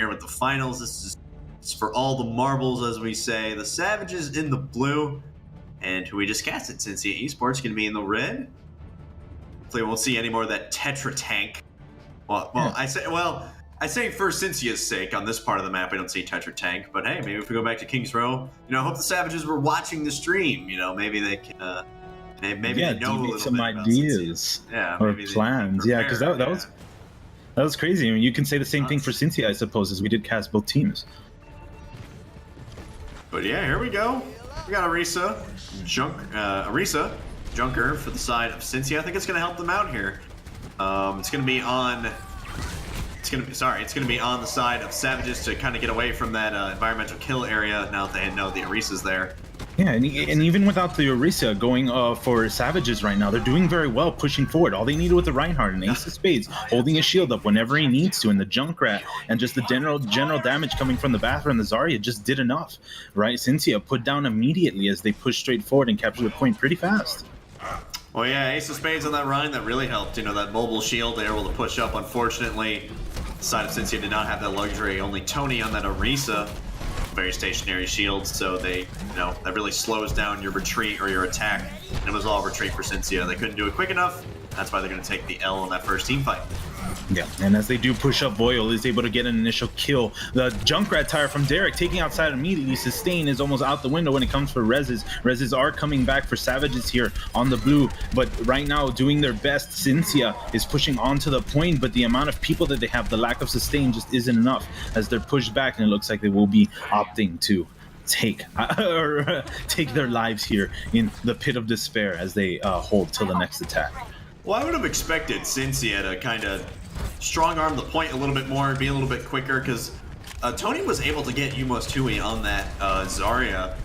here with the finals. This is for all the marbles, as we say. The Savages in the blue, and who we just casted, Synsia Esports, going to be in the red. Hopefully, we won't see any more of that Tetra tank. I say for Synsia's sake, on this part of the map, we don't see Tetra tank. But hey, maybe if we go back to King's Row, I hope the Savages were watching the stream. Maybe they can. Maybe they know a little some bit ideas or plans. Because that was crazy. I mean, you can say the same thing for Synsia, I suppose, as we did cast both teams. But yeah, here we go. We got Arisa, Junker for the side of Synsia. I think it's going to help them out here. It's going to be on the side of Savages to kind of get away from that environmental kill area now that they know the Arisa's there. Yeah, and even without the Orisa going for Savages right now, they're doing very well pushing forward. All they needed with the Reinhardt and Ace of Spades, holding his shield up whenever he needs to, and the Junkrat, and just the general damage coming from the Bathra and the Zarya just did enough, right? Synsia put down immediately as they pushed straight forward and captured the point pretty fast. Well, yeah, Ace of Spades on that Rhine, that really helped. That mobile shield, they were able to push up. Unfortunately, the side of Synsia did not have that luxury. Only Tony on that Orisa. Very stationary shields, so that really slows down your retreat or your attack. And it was all retreat for Synsia. They couldn't do it quick enough. That's why they're going to take the L on that first team fight. Yeah, and as they do push up, Voyal is able to get an initial kill. The Junkrat tire from Derek taking outside immediately. Sustain is almost out the window when it comes for Reses. Reses are coming back for Savages here on the blue, but right now doing their best. Synsia is pushing onto the point, but the amount of people that they have, the lack of sustain just isn't enough as they're pushed back, and it looks like they will be opting to take their lives here in the pit of despair as they hold till the next attack. Well, I would have expected Synsia to kind of strong arm the point a little bit more and be a little bit quicker, because Tony was able to get Umos Tui on that Zarya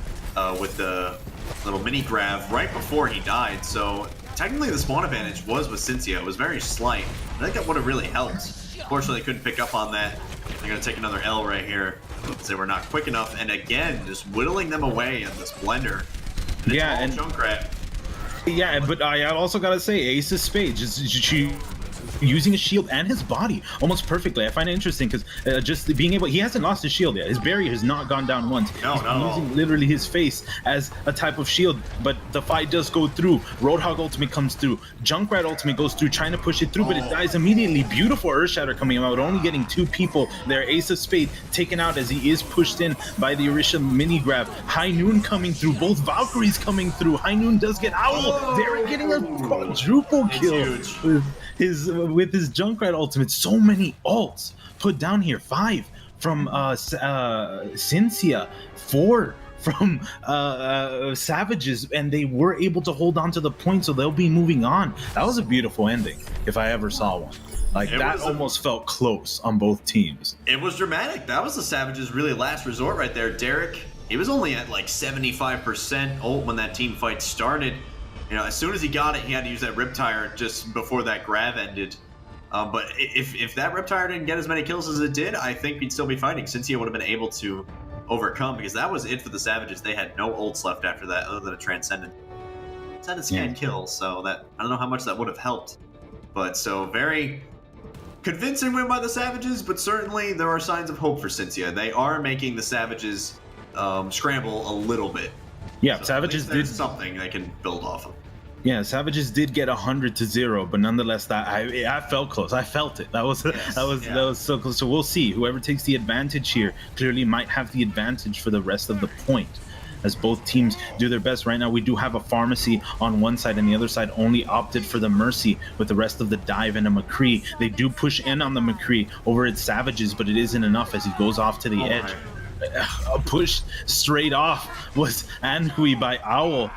with the little mini grab right before he died. So technically the spawn advantage was with Synsia. It was very slight. I think that would have really helped. Unfortunately, they couldn't pick up on that. They're going to take another L right here because they were not quick enough. And again, just whittling them away in this blender. And yeah, and Junkrat. Yeah, but I also gotta say, Ace of Spades, she using his shield and his body almost perfectly. I find it interesting because just being able, he hasn't lost his shield yet. His barrier has not gone down once. He's using literally his face as a type of shield, but the fight does go through. Roadhog ultimate comes through. Junkrat ultimate goes through, trying to push it through, but it dies immediately. Beautiful Earthshatter coming out, only getting 2 people there. Ace of Spades taken out as he is pushed in by the Orisha mini grab. High Noon coming through, both Valkyries coming through. High Noon does get Owl. Derek getting a quadruple kill with his Junkrat ultimate. So many ults put down here. 5 from Synsia, 4 from Savages, and they were able to hold on to the point, so they'll be moving on. That was a beautiful ending if I ever saw one. That almost felt close on both teams. It was dramatic. That was the Savages' really last resort right there. Derek, he was only at like 75% ult when that team fight started. As soon as he got it, he had to use that Riptire just before that grab ended. But if that Riptire didn't get as many kills as it did, I think we'd still be fighting. Synsia would have been able to overcome, because that was it for the Savages. They had no ults left after that other than a Transcendent scan kill, so that I don't know how much that would have helped. But so very convincing win by the Savages, but certainly there are signs of hope for Synsia. They are making the Savages scramble a little bit. Yeah, so Savages did something they can build off of. Yeah, Savages did get 100-0, but nonetheless, I felt close. I felt it. That was so close. So we'll see. Whoever takes the advantage here clearly might have the advantage for the rest of the point, as both teams do their best. Right now, we do have a Pharmacy on one side, and the other side only opted for the Mercy with the rest of the Dive and a McCree. They do push in on the McCree over at Savages, but it isn't enough as he goes off to the edge. A push straight off was Anhui by Owl,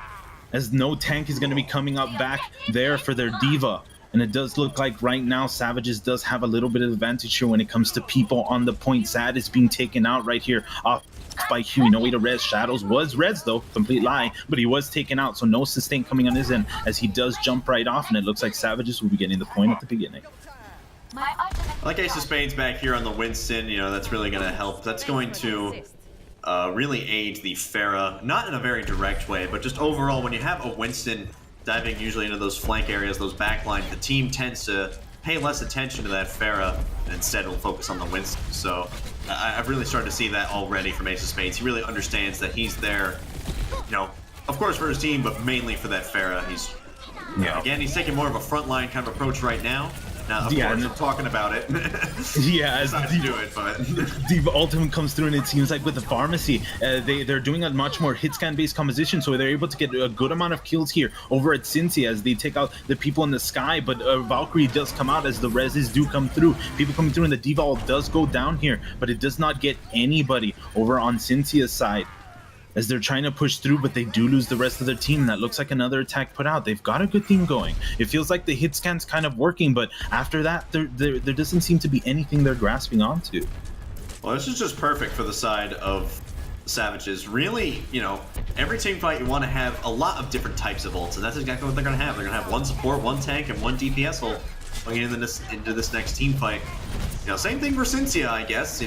as no tank is going to be coming up back there for their Diva. And it does look like right now Savages does have a little bit of advantage here when it comes to people on the point. Sad is being taken out right here off by Huey. No way to res. Shadows was res though, complete lie, but he was taken out, so no sustain coming on his end as he does jump right off, and it looks like Savages will be getting the point at the beginning. I like Ace of Spades back here on the Winston. That's really going to help. That's going to really aid the Pharah, not in a very direct way, but just overall, when you have a Winston diving usually into those flank areas, those backlines, the team tends to pay less attention to that Pharah and instead will focus on the Winston. So I've really started to see that already from Ace of Spades. He really understands that he's there, of course for his team, but mainly for that Pharah. Again, he's taking more of a frontline kind of approach right now. Now, of course, I'm talking about it. As to do it, but the ultimate comes through, and it seems like with the pharmacy, they're doing a much more hit scan based composition, so they're able to get a good amount of kills here over at Synsia as they take out the people in the sky. But Valkyrie does come out as the reses do come through. People coming through, and the D.Va does go down here, but it does not get anybody over on Synsia's side, as they're trying to push through, but they do lose the rest of their team. That looks like another attack put out. They've got a good thing going. It feels like the hit scan's kind of working, but after that, there doesn't seem to be anything they're grasping onto. Well, this is just perfect for the side of Savages. Really, every team fight you want to have a lot of different types of ults, and that's exactly what they're going to have. They're going to have one support, one tank, and one DPS ult going into this next team fight. Same thing for Synsia, I guess.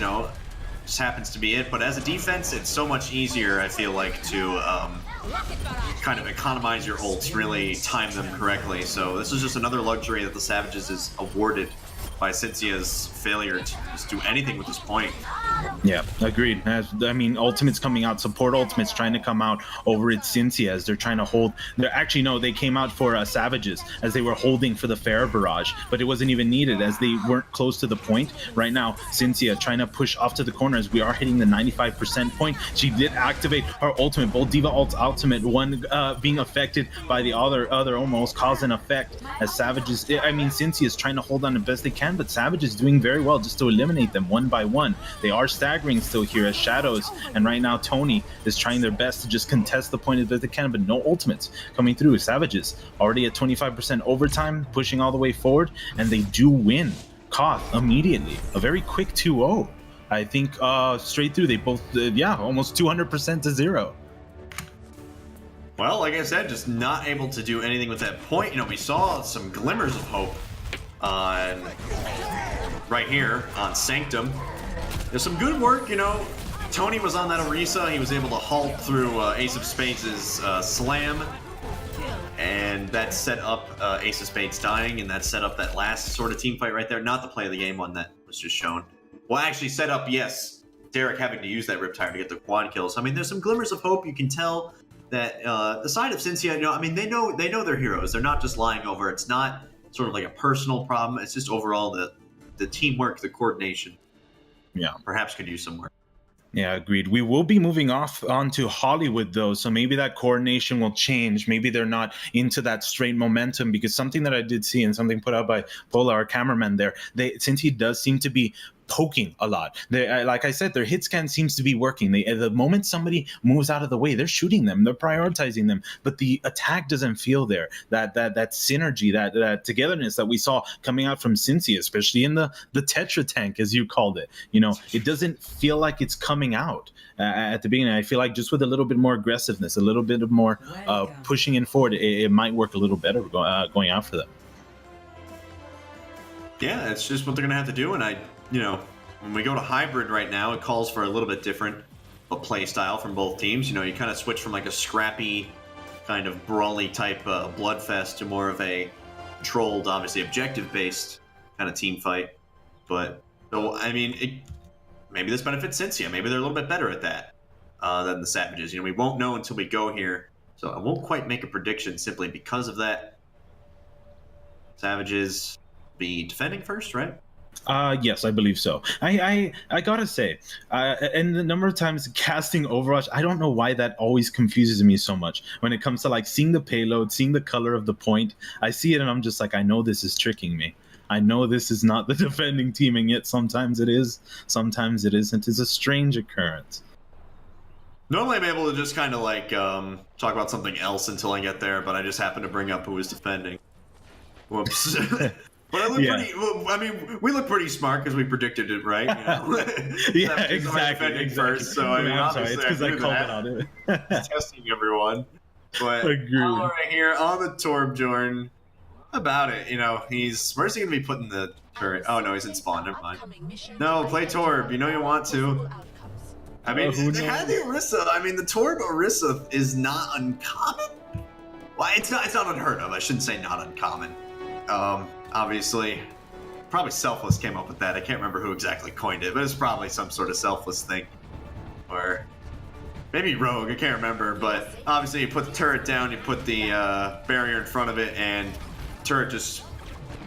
Just happens to be it, but as a defense, it's so much easier, I feel like, to kind of economize your ults, really time them correctly. So this is just another luxury that the Savages is awarded by Synsia's failure to just do anything with this point. Yeah, agreed. Ultimate's coming out, support ultimates trying to come out over at Synsia as they're trying to hold. They came out for Savages as they were holding for the Pharah barrage, but it wasn't even needed as they weren't close to the point. Right now, Synsia trying to push off to the corner as we are hitting the 95% point. She did activate her ultimate, both D.Va ults ultimate, one being affected by the other almost cause and effect as Synsia is trying to hold on the best they can, but Savage is doing very well just to eliminate them one by one. They are staggering still here as Shadows, and right now Tony is trying their best to just contest the point as best they can, but no ultimates coming through. Savages already at 25% overtime, pushing all the way forward, and they do win Koth immediately. A very quick 2-0. I think straight through they both, almost 200% to 0. Well, like I said, just not able to do anything with that point. We saw some glimmers of hope on right here on Sanctum. There's some good work, Tony was on that Orisa. He was able to halt through Ace of Spades' slam, and that set up Ace of Spades dying, and that set up that last sort of team fight right there. Not the play of the game one that was just shown. Well, actually set up, yes, Derek having to use that Riptire to get the quad kills. There's some glimmers of hope. You can tell that the side of Synsia, they know their heroes. They're not just lying over. It's not sort of like a personal problem. It's just overall the teamwork, the coordination. Yeah, perhaps could use some work. Yeah, agreed. We will be moving on to Hollywood, though, so maybe that coordination will change. Maybe they're not into that straight momentum, because something that I did see and something put out by Pola, our cameraman there, since he does seem to be poking a lot. Like I said, their hit scan seems to be working. The moment somebody moves out of the way, they're shooting them, they're prioritizing them, but the attack doesn't feel there. That synergy, that togetherness that we saw coming out from Synsia, especially in the Tetra tank, as you called it, it doesn't feel like it's coming out at the beginning. I feel like just with a little bit more aggressiveness, a little bit of more pushing in forward, it might work a little better going out for them. Yeah, it's just what they're gonna have to do, and when we go to hybrid right now, it calls for a little bit different play style from both teams. You kind of switch from like a scrappy, kind of brawly type bloodfest to more of a controlled, obviously objective-based kind of team fight. But, maybe this benefits Synsia. Maybe they're a little bit better at that than the Savages. We won't know until we go here, so I won't quite make a prediction simply because of that. Savages be defending first, right? Yes, I believe so. I gotta say, and the number of times casting Overwatch, I don't know why that always confuses me so much when it comes to like seeing the payload, seeing the color of the point. I see it and I'm just like, I know this is tricking me. I know this is not the defending team, and yet sometimes it is, sometimes it isn't. It's a strange occurrence. Normally I'm able to just kind of like talk about something else until I get there, but I just happen to bring up who was defending. Whoops. But I look pretty. We look pretty smart because we predicted it, right? Yeah, exactly. First, so I'm sorry, it's because I called it out. Testing everyone. But agreed. All right, here on the Torbjorn, about it. Where's he gonna be putting the turret? Oh no, he's in spawn. Never mind. No, play Torb. You want to. They had the Orisa. The Torb Orisa is not uncommon. Well, it's not unheard of. I shouldn't say not uncommon. Obviously, probably Selfless came up with that. I can't remember who exactly coined it, but it's probably some sort of Selfless thing. Or maybe Rogue, I can't remember. But obviously you put the turret down, you put the barrier in front of it, and the turret just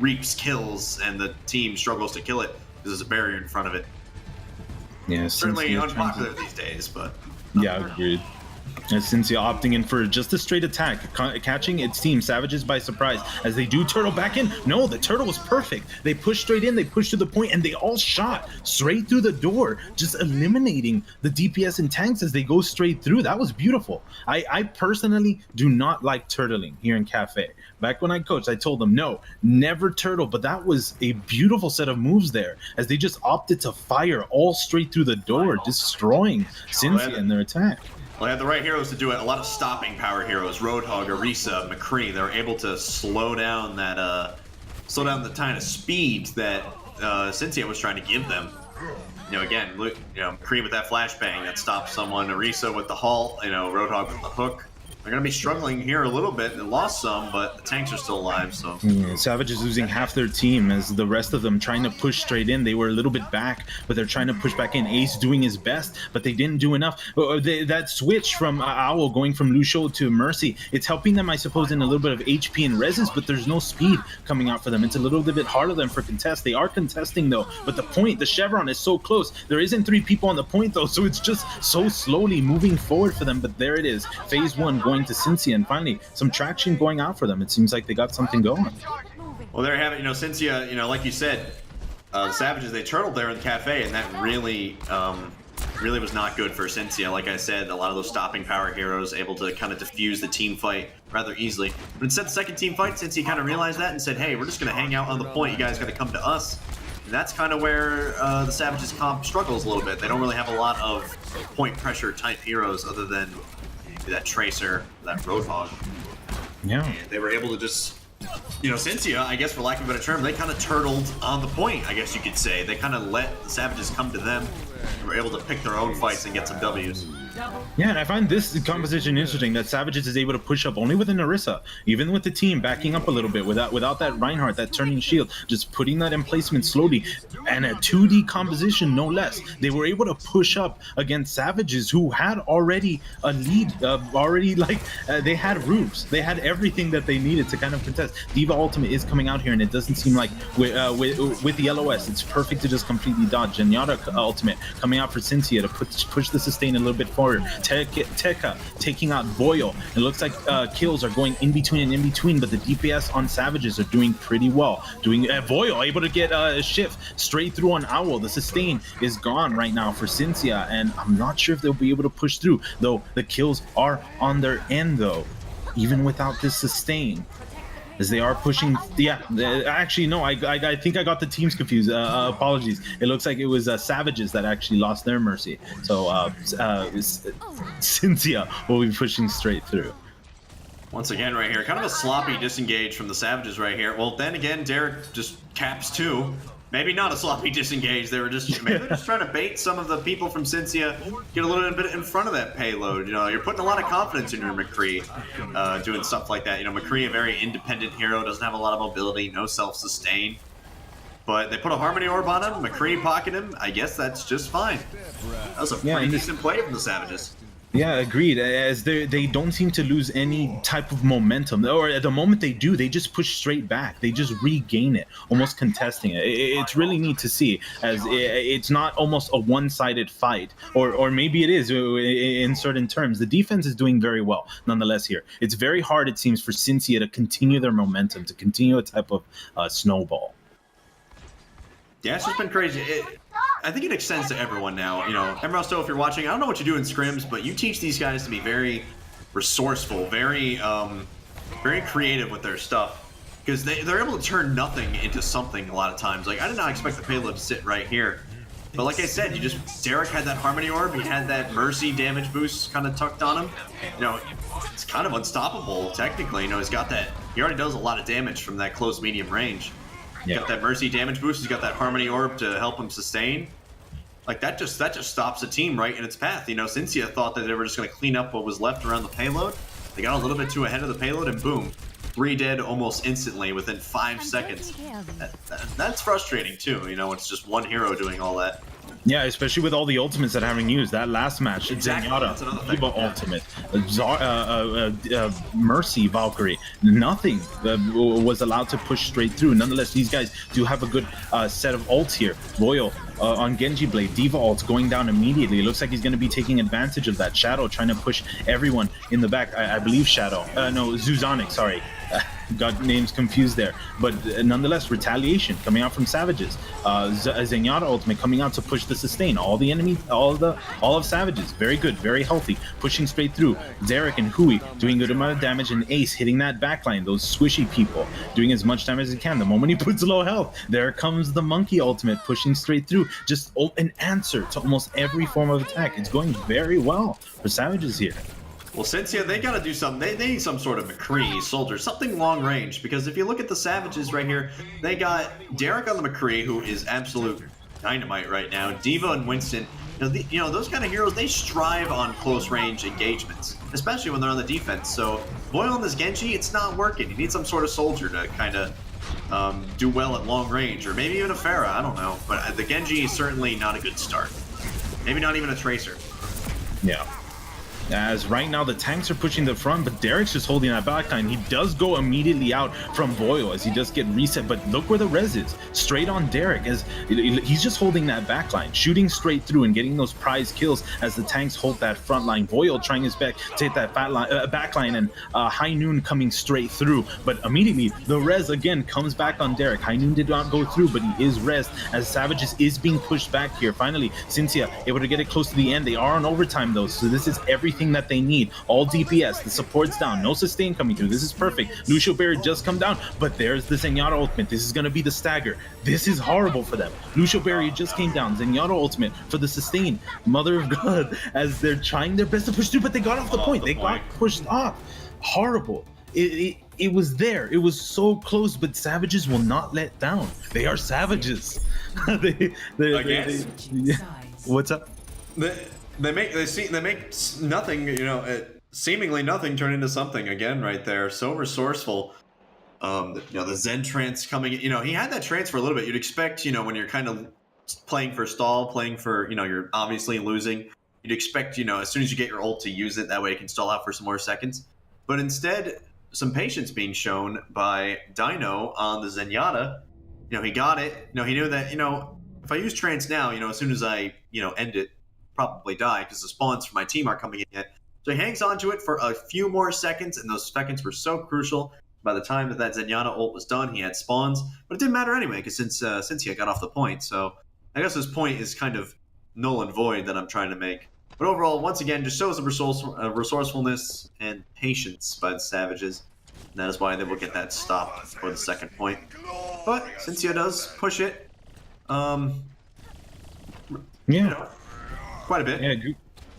reaps kills, and the team struggles to kill it because there's a barrier in front of it. Yeah, certainly unpopular these days, but... Yeah, agreed. Synsia opting in for just a straight attack, catching its team Savages by surprise as they do turtle back in. No, the turtle was perfect. They pushed straight in, they pushed to the point, and they all shot straight through the door, just eliminating the DPS and tanks as they go straight through. That was beautiful. I personally do not like turtling here in Cafe. Back when I coached, I told them, no, never turtle, but that was a beautiful set of moves there as they just opted to fire all straight through the door, destroying Synsia in their attack. Well, they had the right heroes to do it. A lot of stopping power heroes, Roadhog, Orisa, McCree. They were able to slow down that, the kind of speed that Synsia was trying to give them. You know, again, look, McCree with that flashbang that stops someone. Orisa with the halt. Roadhog with the hook. They're going to be struggling here a little bit. They lost some, but the tanks are still alive, so... Yeah, Savage is losing half their team as the rest of them trying to push straight in. They were a little bit back, but they're trying to push back in. Ace doing his best, but they didn't do enough. That switch from Owl going from Lucio to Mercy, it's helping them, I suppose, in a little bit of HP and resist, but there's no speed coming out for them. It's a little bit harder than for contest. They are contesting, though, but the point, the Chevron, is so close. There isn't 3 people on the point, though, so it's just so slowly moving forward for them, but there it is. Phase 1 going to Synsia, and finally some traction going out for them. It seems like they got something going. Well, there you have it. Synsia, like you said, the Savages, they turtled there in the cafe, and that really was not good for Synsia. Like I said, a lot of those stopping power heroes able to kind of diffuse the team fight rather easily. But instead, the second team fight, Synsia kind of realized that and said, hey, we're just going to hang out on the point. You guys got to come to us. And that's kind of where the Savages comp struggles a little bit. They don't really have a lot of point pressure type heroes other than that Tracer, that Roadhog. Yeah. And they were able to just, Synsia, I guess for lack of a better term, they kind of turtled on the point, I guess you could say. They kind of let the Savages come to them and were able to pick their own fights and get some Ws. Yeah, and I find this composition interesting that Savages is able to push up only with an Orisa, even with the team backing up a little bit without that Reinhardt, that turning shield, just putting that in placement slowly, and a 2D composition, no less. They were able to push up against Savages who had already a lead, they had roofs, they had everything that they needed to kind of contest. Diva Ultimate is coming out here, and it doesn't seem like with the LOS, it's perfect to just completely dodge. Zenyatta Ultimate coming out for Synsia to push the sustain a little bit forward. Tekka taking out Boyle. It looks like kills are going in between, but the DPS on Savages are doing pretty well. Boyle able to get a shift straight through on Owl. The sustain is gone right now for Synsia, and I'm not sure if they'll be able to push through, though the kills are on their end, though, even without this sustain. As they are pushing, actually no, I think I got the teams confused. Apologies. It looks like it was Savages that actually lost their Mercy. So Synsia will be pushing straight through. Once again, right here, kind of a sloppy disengage from the Savages right here. Well, then again, Derek just caps 2. Maybe not a sloppy disengage. They were just trying to bait some of the people from Synsia, get a little bit in front of that payload. You're putting a lot of confidence in your McCree, doing stuff like that. McCree, a very independent hero, doesn't have a lot of mobility, no self-sustain. But they put a Harmony Orb on him, McCree pocket him. I guess that's just fine. That was a pretty decent play from the Savages. Yeah, agreed. As they don't seem to lose any type of momentum, or at the moment they do, they just push straight back. They just regain it, almost contesting it. It's really neat to see, as it's not almost a one-sided fight, or maybe it is in certain terms. The defense is doing very well, nonetheless. Here, it's very hard, it seems, for Synsia to continue their momentum, to continue a type of snowball. Yeah, it's just been crazy. I think it extends to everyone now. Emeraldo, if you're watching, I don't know what you do in scrims, but you teach these guys to be very resourceful, very creative with their stuff, because they're able to turn nothing into something a lot of times. Like, I did not expect the payload to sit right here, but like I said, Derek had that Harmony Orb, he had that Mercy damage boost kind of tucked on him. It's kind of unstoppable technically. He already does a lot of damage from that close medium range. He's got that Mercy damage boost. He's got that Harmony Orb to help him sustain. Like, that just stops the team right in its path. Synsia thought that they were just going to clean up what was left around the payload. They got a little bit too ahead of the payload, and boom. 3 dead almost instantly within 5 seconds. That's frustrating too, you know, it's just one hero doing all that. Yeah, especially with all the ultimates that haven't used. That last match, Exactly. Zenyatta, Diva ultimate, Mercy Valkyrie, nothing was allowed to push straight through. Nonetheless, these guys do have a good set of ults here. Royal on Genji Blade, Diva ult going down immediately. It looks like he's going to be taking advantage of that. Shadow trying to push everyone in the back. I believe Shadow. No, Zuzanic, sorry. Got names confused there, but nonetheless, retaliation coming out from Savages. Zenyatta ultimate coming out to push the sustain. All of Savages, very good, very healthy, pushing straight through. Derek and Hui doing good amount of damage, and Ace hitting that backline. Those squishy people doing as much damage as he can. The moment he puts low health, there comes the monkey ultimate pushing straight through. Just an answer to almost every form of attack. It's going very well for Savages here. Well, Synsia, they got to do something. They need some sort of McCree soldier, something long range. Because if you look at the Savages right here, they got Derek on the McCree, who is absolute dynamite right now. Diva and Winston, you know, those kind of heroes, they strive on close range engagements, especially when they're on the defense. So Boyle on this Genji, it's not working. You need some sort of soldier to kind of do well at long range, or maybe even a Pharah. I don't know. But the Genji is certainly not a good start. Maybe not even a Tracer. Yeah. As right now the tanks are pushing the front, but Derek's just holding that backline. He does go immediately out from Boyle as he does get reset, but look where the res is. Straight on Derek as he's just holding that backline, shooting straight through and getting those prize kills as the tanks hold that front line. Boyle trying his best to hit that backline, and High Noon coming straight through, but immediately the res again comes back on Derek. High Noon did not go through, but he is res as Savages is being pushed back here. Finally, Synsia able to get it close to the end. They are on overtime though, so this is everything that they need. All DPS, the support's down, no sustain coming through. This is perfect. Lucio Berry just come down, but there's the Zenyatta ultimate. This is going to be the stagger. This is horrible for them. Lucio Berry just came down. Zenyatta ultimate for the sustain. Mother of God, as they're trying their best to push through, but they got off the point. They got pushed off. Horrible. It was there. It was so close, but Savages will not let down. They are Savages. What's up? They make nothing, you know, seemingly nothing turn into something again right there. So resourceful. You know, the Zen trance coming, you know, he had that trance for a little bit. You'd expect, you know, when you're kind of playing for stall, playing for, you know, you're obviously losing, you'd expect, you know, as soon as you get your ult to use it, that way it can stall out for some more seconds. But instead, some patience being shown by Dino on the Zenyatta. You know, he got it. You know, he knew that, you know, if I use trance now, you know, as soon as I, you know, end it, probably die because the spawns for my team aren't coming in yet. So he hangs on to it for a few more seconds, and those seconds were so crucial. By the time that Zenyatta ult was done, he had spawns, but it didn't matter anyway because since he got off the point. So I guess this point is kind of null and void that I'm trying to make. But overall, once again, just shows the resourcefulness and patience by the Savages. And that is why they will get that stop for the second point. But Synsia does push it. You know, quite a bit.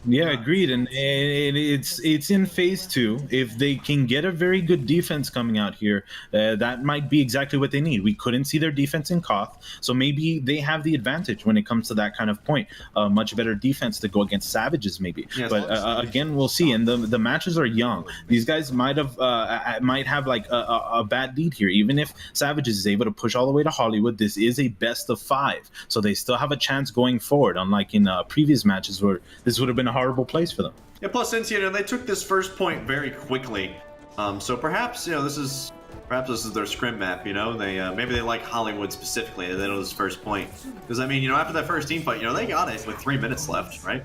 Yeah, agreed. And it's in phase 2. If they can get a very good defense coming out here, that might be exactly what they need. We couldn't see their defense in Koth, so maybe they have the advantage when it comes to that kind of point. Much better defense to go against Savages, maybe. Yes, but again, we'll see. And the matches are young. These guys might have like a bad lead here. Even if Savages is able to push all the way to Hollywood, this is a best of 5, so they still have a chance going forward. Unlike in previous matches where this would have been a horrible place for them. Yeah, plus Synsia, you know, they took this first point very quickly. So perhaps, you know, this is their scrim map, you know. They maybe they like Hollywood specifically, and they know this first point. Because I mean, you know, after that first team fight, you know, they got it with 3 minutes left, right?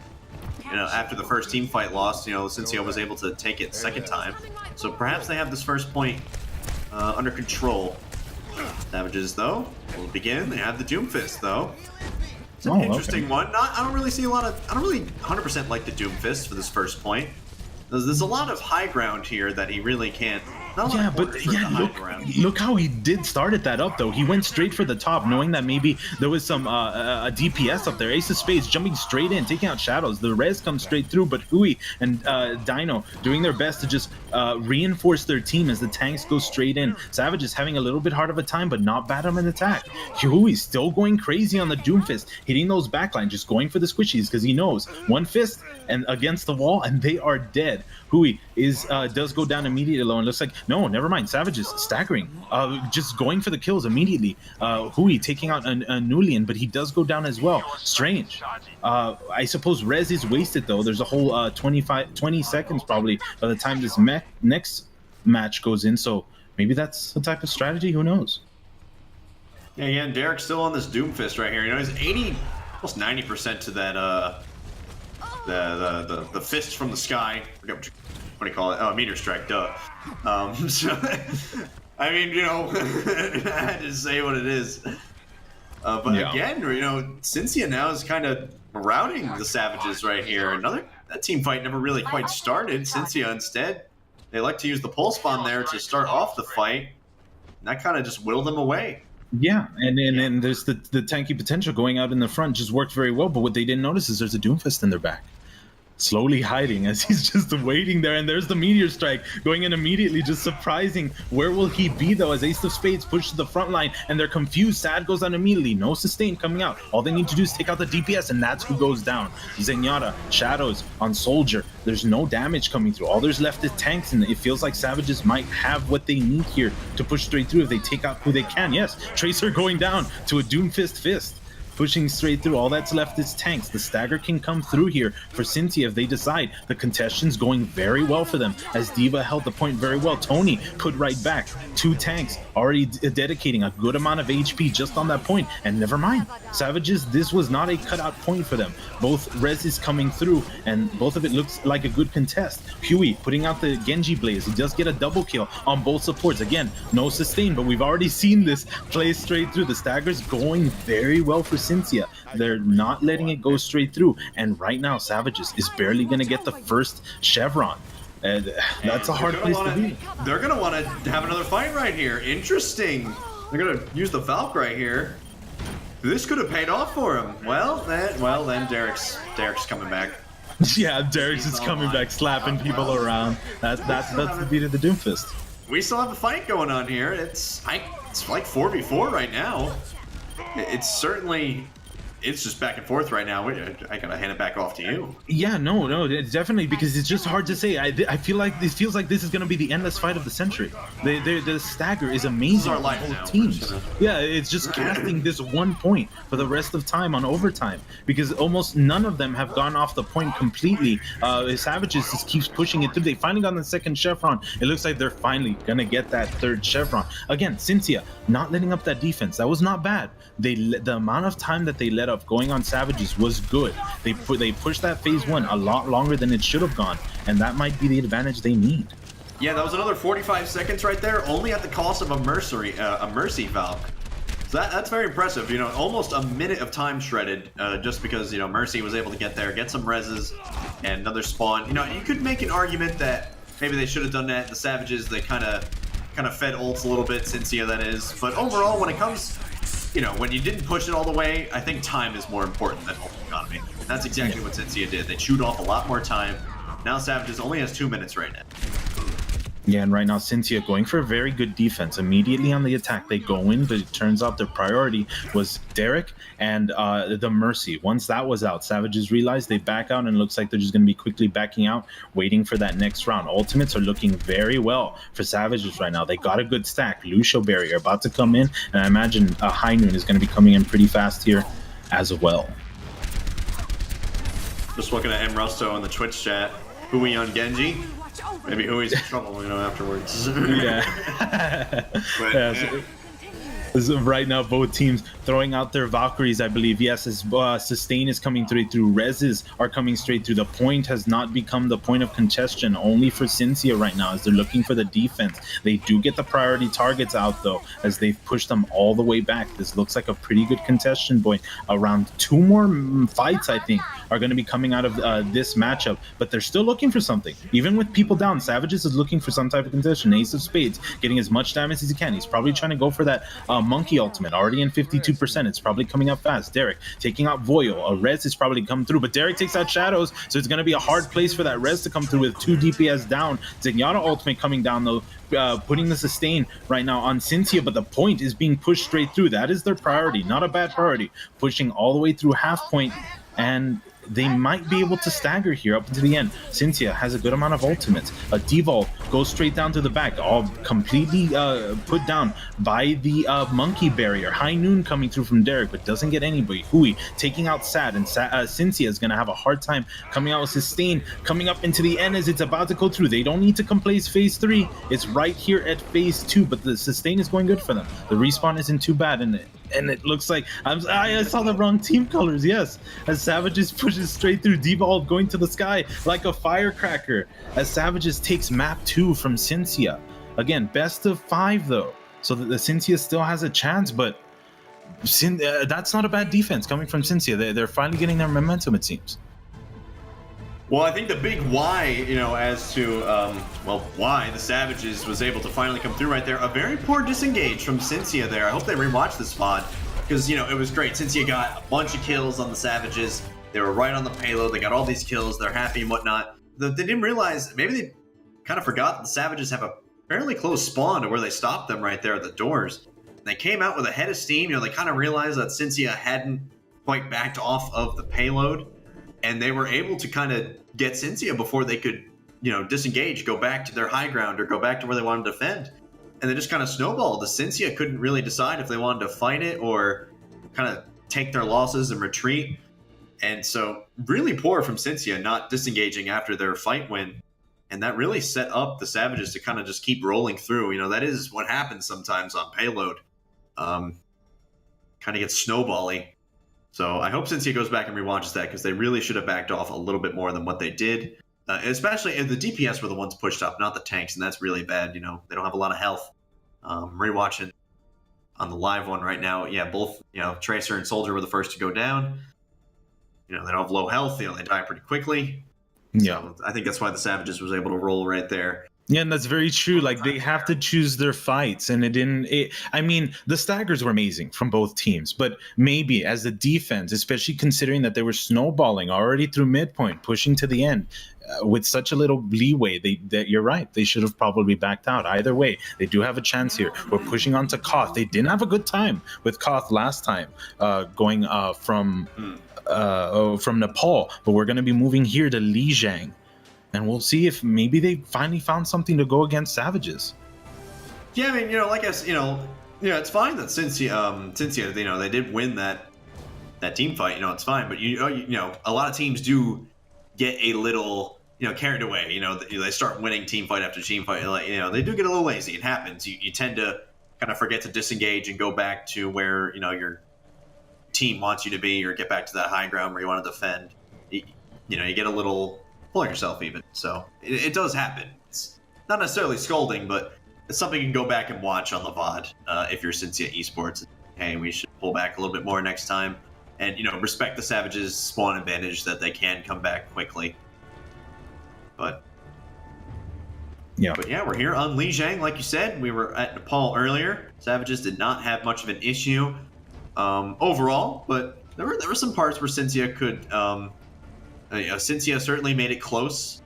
You know, after the first team fight lost, you know, Synsia was able to take it second time. So perhaps they have this first point under control. Savages, though, will begin. They have the Doomfist, though. It's an interesting one. I don't really 100% like the Doomfist for this first point. There's a lot of high ground here that he really can't. Yeah, but look how he did started that up though. He went straight for the top, knowing that maybe there was some a DPS up there. Ace of Spades jumping straight in, taking out shadows. The res comes straight through, but Hui and Dino doing their best to just reinforce their team as the tanks go straight in. Savage is having a little bit hard of a time, but not bad on an attack. Hui's still going crazy on the Doomfist, hitting those backlines, just going for the squishies because he knows one fist and against the wall, and they are dead. Hui does go down immediately low, and looks like No, never mind. Savages staggering, just going for the kills immediately. Hui taking out a Nulian, but he does go down as well. Strange. I suppose res is wasted though. There's a whole 20 seconds probably by the time this next match goes in. So maybe that's the type of strategy. Who knows? Yeah, again, Derek's still on this Doomfist right here. You know, he's 80, almost 90% to that the fist from the sky. I forget what do you call it? Oh, meteor strike. Duh. So, I mean, you know, I had to say what it is. But yeah. Again, you know, Synsia now is kind of routing the Savages right here. That team fight never really quite started. Synsia instead, they like to use the pulse bomb there to start off the fight. And that kind of just whittled them away. Yeah, and there's the tanky potential going out in the front just worked very well, but what they didn't notice is there's a Doomfist in their back. Slowly hiding as he's just waiting there, and there's the meteor strike going in immediately, just surprising. Where will he be though as Ace of Spades pushes the front line and they're confused? Sad goes down immediately, no sustain coming out. All they need to do is take out the DPS and that's who goes down. Zenyatta, Shadows on Soldier. There's no damage coming through. All there's left is tanks, and it feels like Savages might have what they need here to push straight through if they take out who they can. Yes, Tracer going down to a Doomfist fist. Pushing straight through. All that's left is tanks. The stagger can come through here for Synsia if they decide. The contestion's going very well for them as D.Va held the point very well. Tony put right back. 2 tanks already dedicating a good amount of HP just on that point. And never mind. Savages, this was not a cutout point for them. Both res is coming through and both of it looks like a good contest. Huey putting out the Genji Blaze. He does get a double kill on both supports. Again, no sustain, but we've already seen this play straight through. The stagger's going very well for Synsia. They're not letting it go straight through, and right now Savages is barely going to get the first Chevron. That's a hard place to be. They're going to want to have another fight right here. Interesting. They're going to use the Valk right here. This could have paid off for him. Well then Derek's coming back. Yeah, Derek's just coming back, slapping people around. That's the beat of the Doomfist. We still have a fight going on here. It's like 4v4 right now. It's just back and forth right now. I gotta hand it back off to you. Yeah, no, definitely, because it's just hard to say. I feel like it feels like this is gonna be the endless fight of the century. The stagger is amazing on both teams. Yeah, it's just casting this one point for the rest of time on overtime, because almost none of them have gone off the point completely. Savages just keeps pushing it through. They finally got the second chevron. It looks like they're finally gonna get that third chevron. Again, Synsia not letting up that defense. That was not bad. The amount of time that they let up going on Savages was good. They pushed that phase 1 a lot longer than it should have gone, and that might be the advantage they need. Yeah, that was another 45 seconds right there, only at the cost of a Mercy Valk. So that's very impressive. You know, almost a minute of time shredded, just because, you know, Mercy was able to get there, get some reses, and another spawn. You know, you could make an argument that maybe they should have done that. The Savages, they kind of fed ults a little bit, Synsia that is. But overall, when it comes, you know, when you didn't push it all the way, I think time is more important than ult economy. And that's exactly what Synsia did. They chewed off a lot more time. Now Savages only has 2 minutes right now. Yeah, and right now Synsia going for a very good defense. Immediately on the attack, they go in, but it turns out their priority was Derek and the Mercy. Once that was out, Savages realized they back out, and it looks like they're just going to be quickly backing out, waiting for that next round. Ultimates are looking very well for Savages right now. They got a good stack. Lucio Barrier about to come in, and I imagine High Noon is going to be coming in pretty fast here as well. Just looking at M. Rusto in the Twitch chat. Hui on Genji. Maybe Hui's in trouble, you know, afterwards. Yeah. But, yeah. So right now, both teams throwing out their Valkyries, I believe. Yes, as sustain is coming through. Reses are coming straight through. The point has not become the point of congestion, only for Synsia right now, as they're looking for the defense. They do get the priority targets out, though, as they've pushed them all the way back. This looks like a pretty good congestion point. Around 2 more fights, I think, are going to be coming out of this matchup, but they're still looking for something. Even with people down, Savages is looking for some type of congestion. Ace of Spades getting as much damage as he can. He's probably trying to go for that Monkey ultimate, already in 52%. It's probably coming up fast. Derek taking out Voyo. A res is probably come through, but Derek takes out Shadows, so it's going to be a hard place for that res to come through with 2 DPS down. Zenyatta ultimate coming down, though, putting the sustain right now on Synsia, but the point is being pushed straight through. That is their priority. Not a bad priority. Pushing all the way through half point, and they might be able to stagger here up into the end. Synsia has a good amount of ultimates. Devolve goes straight down to the back, all completely put down by the monkey barrier. High Noon coming through from Derek, but doesn't get anybody. Hui taking out Sad, and Synsia is going to have a hard time coming out with Sustain, coming up into the end as it's about to go through. They don't need to complete phase 3. It's right here at phase 2, but the Sustain is going good for them. The respawn isn't too bad, and it looks like I saw the wrong team colors. Yes, as Savages pushes straight through, Devolve going to the sky like a firecracker as Savages takes map 2 from Synsia. Again, best of 5 though, so that the Synsia still has a chance, but that's not a bad defense coming from Synsia. They're finally getting their momentum, it seems. Well, I think the big why, as to, why the Savages was able to finally come through right there, a very poor disengage from Synsia there. I hope they rewatch this VOD, because, it was great. Synsia got a bunch of kills on the Savages. They were right on the payload. They got all these kills. They're happy and whatnot. They didn't realize, maybe they kind of forgot that the Savages have a fairly close spawn to where they stopped them right there at the doors. They came out with a head of steam. They kind of realized that Synsia hadn't quite backed off of the payload, and they were able to kind of get Synsia before they could, disengage, go back to their high ground or go back to where they wanted to defend. And they just kind of snowballed. The Synsia couldn't really decide if they wanted to fight it or kind of take their losses and retreat. And so really poor from Synsia not disengaging after their fight win. And that really set up the Savages to kind of just keep rolling through. That is what happens sometimes on payload. Kind of gets snowbally. So I hope Synsia goes back and rewatches that, because they really should have backed off a little bit more than what they did. Especially if the DPS were the ones pushed up, not the tanks, and that's really bad. They don't have a lot of health. Rewatching on the live one right now, yeah, both Tracer and Soldier were the first to go down. They don't have low health. They die pretty quickly. Yeah, so I think that's why the Savages was able to roll right there. Yeah, and that's very true. Like, they have to choose their fights, and I mean, the staggers were amazing from both teams, but maybe as the defense, especially considering that they were snowballing already through midpoint, pushing to the end, with such a little leeway, you're right. They should have probably backed out. Either way, they do have a chance here. We're pushing on to Koth. They didn't have a good time with Koth last time, going from Nepal, but we're going to be moving here to Lijiang. And we'll see if maybe they finally found something to go against Savages. Yeah, I mean, like I said, it's fine that Synsia, they did win that team fight. It's fine, but a lot of teams do get a little, carried away. They start winning team fight after team fight. They do get a little lazy. It happens. You tend to kind of forget to disengage and go back to where your team wants you to be, or get back to that high ground where you want to defend. You get a little. Pull yourself even. So it does happen. It's not necessarily scolding, but it's something you can go back and watch on the VOD if you're Synsia Esports. Hey, we should pull back a little bit more next time, and respect the Savages' spawn advantage that they can come back quickly. But yeah, we're here on Lijiang, like you said. We were at Nepal earlier. Savages did not have much of an issue overall, but there were some parts where Synsia could. Synsia certainly made it close.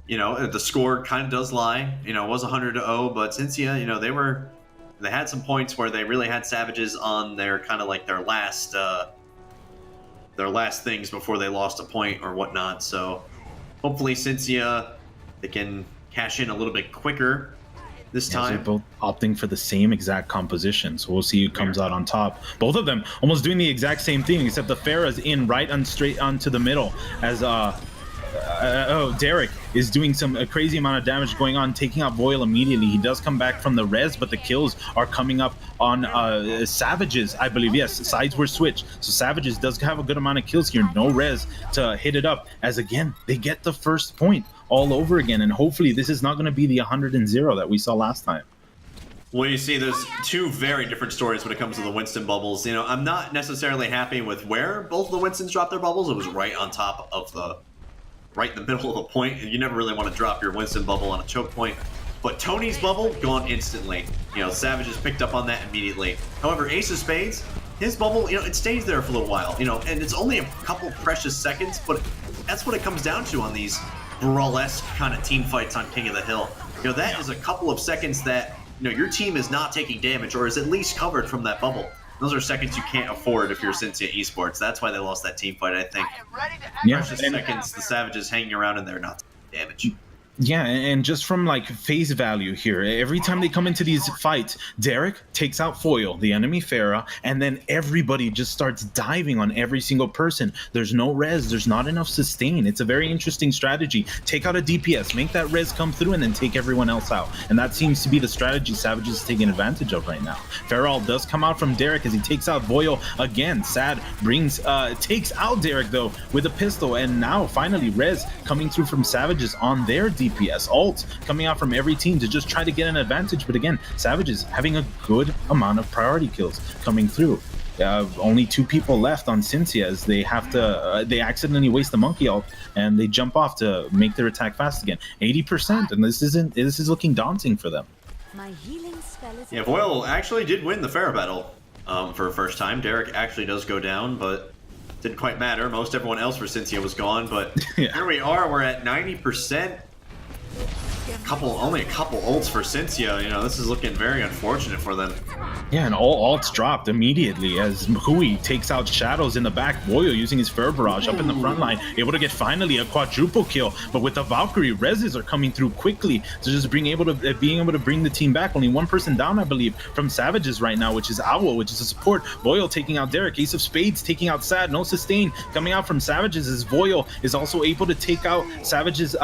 The score kind of does lie. It was 100-0, but Synsia, they had some points where they really had Savages on their kind of like their last things before they lost a point or whatnot. So hopefully Synsia, they can cash in a little bit quicker this time. They're both opting for the same exact composition, so we'll see who comes out on top. Both of them almost doing the exact same thing, except the Pharah's in right on straight onto the middle as Derek is doing some crazy amount of damage going on, taking out Boyle immediately. He does come back from the res, but the kills are coming up on Savages, I believe. Yes, sides were switched, so Savages does have a good amount of kills here. No res to hit it up, as again they get the first point all over again, and hopefully this is not going to be the 100-0 that we saw last time. Well, you see, there's two very different stories when it comes to the Winston bubbles. I'm not necessarily happy with where both of the Winstons dropped their bubbles. It was right on top of right in the middle of a point, and you never really want to drop your Winston bubble on a choke point. But Tony's bubble, gone instantly. Savages picked up on that immediately. However, Ace of Spades, his bubble, it stays there for a little while, and it's only a couple precious seconds, but that's what it comes down to on these Brawl-esque kind of team fights on King of the Hill. That is a couple of seconds that, your team is not taking damage, or is at least covered from that bubble. those are seconds you can't afford if you're Synsia Esports. That's why they lost that team fight, I think. Yeah, Precious seconds, the Savages hanging around in there, not damage. Yeah, and just from like face value here, every time they come into these fights, Derek takes out Foil, the enemy Pharah, and then everybody just starts diving on every single person. There's no res, there's not enough sustain. It's a very interesting strategy. Take out a DPS, make that res come through, and then take everyone else out. And that seems to be the strategy Savage is taking advantage of right now. Pharah does come out from Derek as he takes out Foil again. Sad takes out Derek though with a pistol, and now finally res coming through from Savages on their DPS. Ult coming out from every team to just try to get an advantage, but again, Savages having a good amount of priority kills coming through. Only 2 people left on Synsia as they have to they accidentally waste the monkey ult and they jump off to make their attack fast again. 80%, and this is looking daunting for them. Yeah, Voyle actually did win the Pharah battle for the first time. Derek actually does go down, but didn't quite matter. Most everyone else for Synsia was gone, but yeah. Here we are. We're at 90%. Only a couple ults for Synsia. You know, this is looking very unfortunate for them. Yeah, and all ults dropped immediately as Hui takes out Shadows in the back. Boyo using his Fer Barrage up in the front line, able to get finally a quadruple kill. But with the Valkyrie, reses are coming through quickly to just being able to bring the team back. Only 1 person down, I believe, from Savages right now, which is Owl, which is a support. Boyle taking out Derek. Ace of Spades taking out Sad. No sustain coming out from Savages as Boyle is also able to take out Savages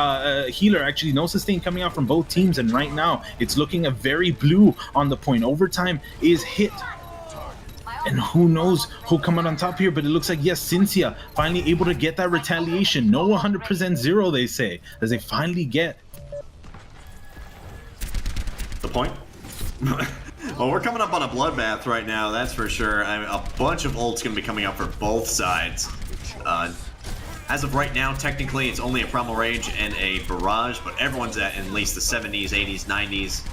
healer. Actually, no sustain coming out from both teams, and right now it's looking a very blue on the point. Overtime is hit, and who knows who'll come out on top here, but it looks like, yes, Synsia finally able to get that retaliation. No 100% zero, they say, as they finally get the point. Well, we're coming up on a bloodbath right now, that's for sure. I mean, a bunch of ults going to be coming up for both sides. As of right now, technically, it's only a Primal Rage and a Barrage, but everyone's at least the 70s, 80s, 90s.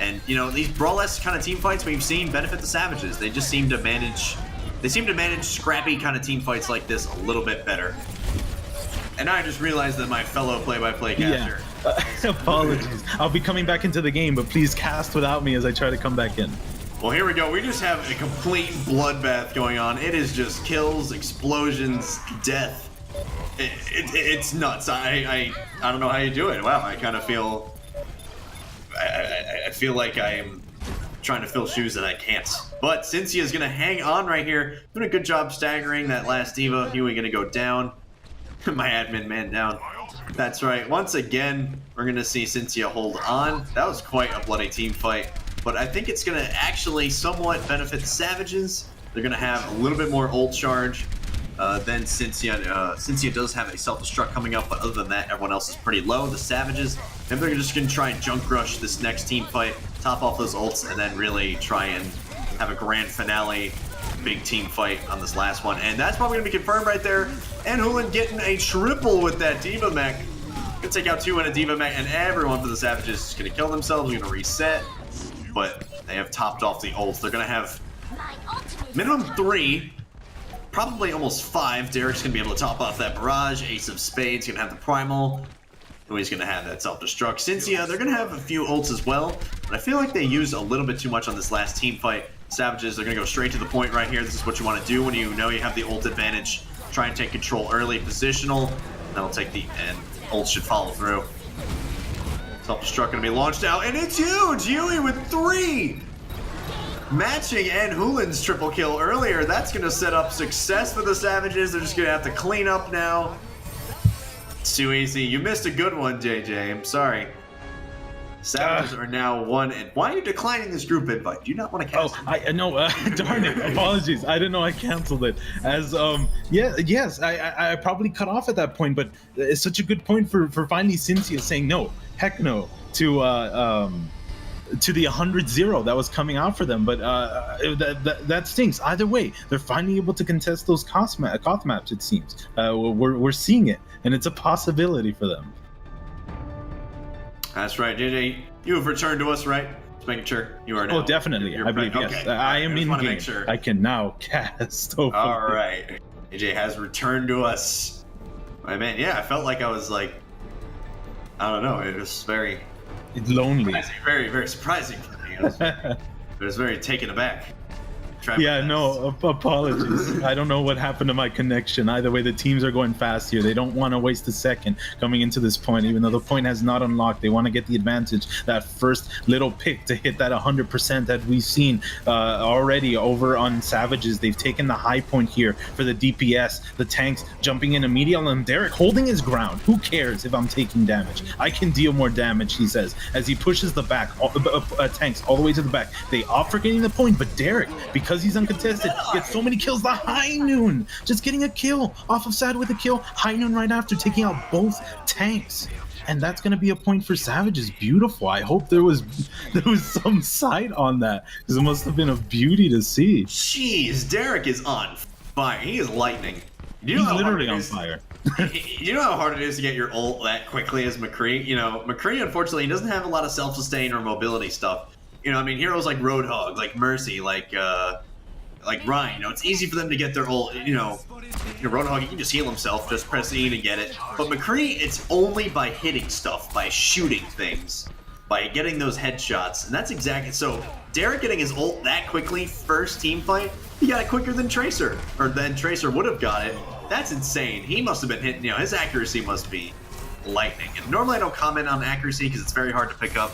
And, you know, these Brawl-esque kind of team fights we've seen benefit the Savages. They just seem to manage scrappy kind of team fights like this a little bit better. And I just realized that my fellow play-by-play caster... Yeah. Apologies. I'll be coming back into the game, but please cast without me as I try to come back in. Well, here we go. We just have a complete bloodbath going on. It is just kills, explosions, death. It's nuts. I don't know how you do it. Wow, I kind of feel... I feel like I'm trying to fill shoes that I can't. But Synsia is going to hang on right here. Doing a good job staggering that last diva. Huey going to go down. My admin man down. That's right. Once again, we're going to see Synsia hold on. That was quite a bloody team fight. But I think it's going to actually somewhat benefit the Savages. They're going to have a little bit more ult charge than Synsia. Synsia does have a self-destruct coming up, but other than that, everyone else is pretty low. The Savages, maybe they're just going to try and junk rush this next team fight, top off those ults, and then really try and have a grand finale big team fight on this last one. And that's probably going to be confirmed right there. And Hulan getting a triple with that Diva Mech. Gonna take out 2 in a Diva Mech, and everyone for the Savages is going to kill themselves. They're going to reset, but they have topped off the ults. They're going to have minimum 3, probably almost 5. Derek's going to be able to top off that Barrage. Ace of Spades going to have the Primal. He's going to have that self-destruct. Synsia, they're going to have a few ults as well, but I feel like they used a little bit too much on this last team fight. Savages, they're going to go straight to the point right here. This is what you want to do when you know you have the ult advantage. Try and take control early, positional. That'll take the end. Ult should follow through. Self-destruct going to be launched out, and it's huge! Yui with 3! Matching and Hulan's triple kill earlier. That's going to set up success for the Savages. They're just going to have to clean up now. It's too easy. You missed a good one, JJ. I'm sorry. Savages are now 1, and why are you declining this group invite? Do you not want to cancel? Oh, I know. Darn it! Apologies. I didn't know I canceled it. As yes, I probably cut off at that point, but it's such a good point for finally Synsia saying no, heck no to the 100-0 that was coming out for them. But that stinks. Either way, they're finally able to contest those Koth maps. It seems we're seeing it, and it's a possibility for them. That's right, JJ. You have returned to us, right? Just making sure you are now. Oh, definitely. I believe, yes. Okay. I am in game. Sure. I can now cast. All right. JJ has returned to us. My man, yeah, I felt like I was like, I don't know. It was very... It's lonely. Very, very surprising for me. It was very taken aback. Yeah, no, apologies. I don't know what happened to my connection. Either way, the teams are going fast here. They don't want to waste a second coming into this point, even though the point has not unlocked. They want to get the advantage, that first little pick to hit that 100% that we've seen already over on Savages. They've taken the high point here for the DPS, the tanks jumping in immediately, and Derek holding his ground. Who cares if I'm taking damage? I can deal more damage, he says, as he pushes the back, tanks all the way to the back. They opt for getting the point, but Derek, because he's uncontested, gets so many kills. The High Noon just getting a kill off of Sad with a kill. High Noon right after, taking out both tanks. And that's going to be a point for Savages. Beautiful. I hope there was some sight on that, because it must have been a beauty to see. Jeez, Derek is on fire. He is lightning. He's literally on fire. You know how hard it is to get your ult that quickly as McCree? You know, McCree, unfortunately, he doesn't have a lot of self-sustain or mobility stuff. You know, I mean, heroes like Roadhog, like Mercy, like Ryan, you know, it's easy for them to get their ult. You know, Roadhog, he can just heal himself, just press E to get it. But McCree, it's only by hitting stuff, by shooting things, by getting those headshots. And that's exactly, so Derek getting his ult that quickly, first team fight, he got it quicker than Tracer, or than Tracer would have got it. That's insane. He must have been hitting, you know, his accuracy must be lightning. And normally I don't comment on accuracy because it's very hard to pick up.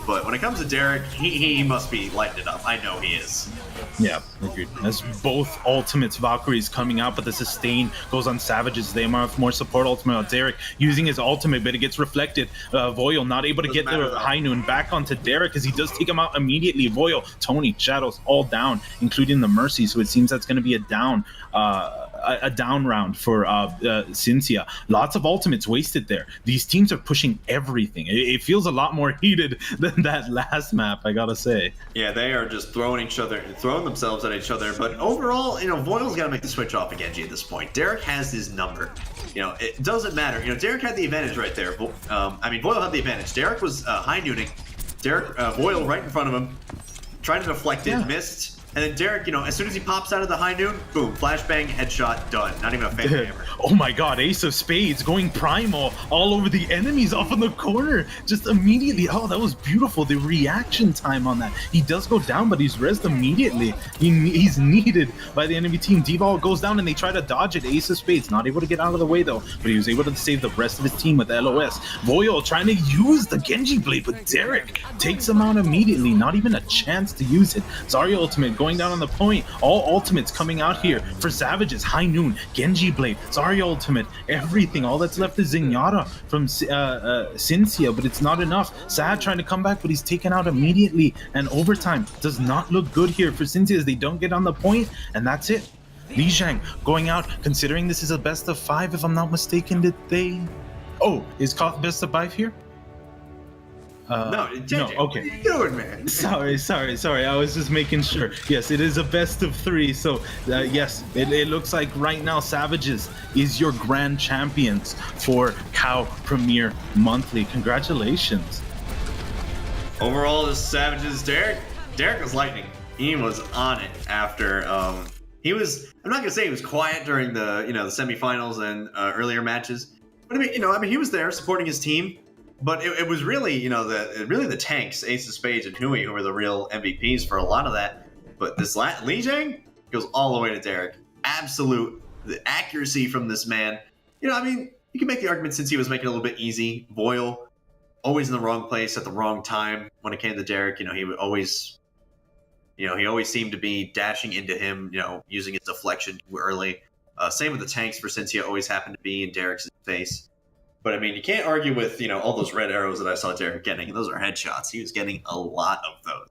But when it comes to Derek, he must be lighting it up. I know he is. Yeah, agreed. As both ultimates, Valkyrie's coming out, but the sustain goes on Savages. They have more support ultimate. Derek using his ultimate, but it gets reflected. Voyle not able to get the High Noon back onto Derek as he does take him out immediately. Voyle, Tony, Shadows all down, including the Mercy. So it seems that's going to be a down round for Synsia. Lots of ultimates wasted there. These teams are pushing everything. It feels a lot more heated than that last map, I gotta say. Yeah, they are just throwing themselves at each other. But overall, you know, Voile's got to make the switch off of Genji at this point. Derek has his number. You know, it doesn't matter. You know, Derek had the advantage right there. I mean, Voyle had the advantage. Derek was high nooning. Voyle right in front of him, trying to deflect it, missed. And then Derek, you know, as soon as he pops out of the High Noon, boom, flashbang, headshot, done. Not even a fan hammer. Oh my god, Ace of Spades going primal all over the enemies off in the corner. Just immediately. Oh, that was beautiful. The reaction time on that. He does go down, but he's rezzed immediately. He's needed by the enemy team. D-Ball goes down and they try to dodge it. Ace of Spades not able to get out of the way though, but he was able to save the rest of his team with LOS. Voyle trying to use the Genji blade, but Derek takes him out immediately. Not even a chance to use it. Zarya ultimate going down on the point. All ultimates coming out here for Savages. High Noon, Genji blade, Zarya ultimate, everything. All that's left is Zenyatta from Synsia, but it's not enough. Sad trying to come back, but he's taken out immediately. And overtime does not look good here for Synsia as they don't get on the point, and that's it. Li Zhang going out, considering this is a best of 5, if I'm not mistaken. Did they? Oh, is Koth best of 5 here? No, okay. What are you doing, man? Sorry. I was just making sure. Yes, it is a best of 3. So, yes, it looks like right now Savages is your grand champions for Cow Premier Monthly. Congratulations. Overall, the Savages, Derek was lightning. He was on it after. He was. I'm not gonna say he was quiet during the the semifinals and earlier matches, but I mean, he was there supporting his team. But it was really, the tanks, Ace of Spades and Hui, who were the real MVPs for a lot of that. But this Li Zhang goes all the way to Derek. The accuracy from this man. You know, I mean, you can make the argument since he was making it a little bit easy. Voyle, always in the wrong place at the wrong time when it came to Derek. You know, he would always, he always seemed to be dashing into him, using his deflection too early. Same with the tanks for Synsia, always happened to be in Derek's face. But, I mean, you can't argue with, all those red arrows that I saw Derek getting. Those are headshots. He was getting a lot of those.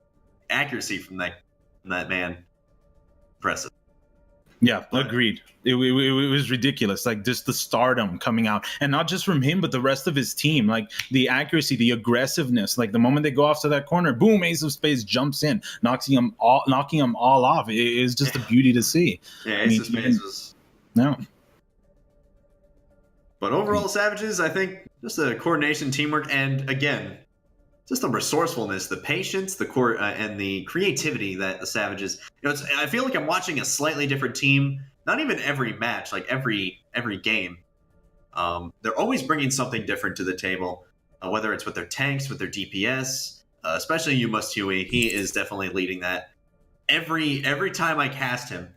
Accuracy from that man, impressive. Yeah, agreed. It was ridiculous. Like, just the stardom coming out. And not just from him, but the rest of his team. Like, the accuracy, the aggressiveness. Like, the moment they go off to that corner, boom, Ace of Spades jumps in, knocking them all off. It is just a beauty to see. Yeah, Ace of Spades was... No. But overall, Savages, I think, just the coordination, teamwork, and again, just the resourcefulness, the patience, and the creativity that the Savages. I feel like I'm watching a slightly different team. Not even every match, like every game. They're always bringing something different to the table, whether it's with their tanks, with their DPS, especially You Must Huey. He is definitely leading that. every time I cast him,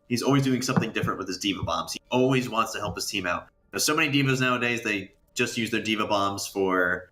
he's always doing something different with his diva bombs. He always wants to help his team out. There's so many divas nowadays, they just use their diva bombs for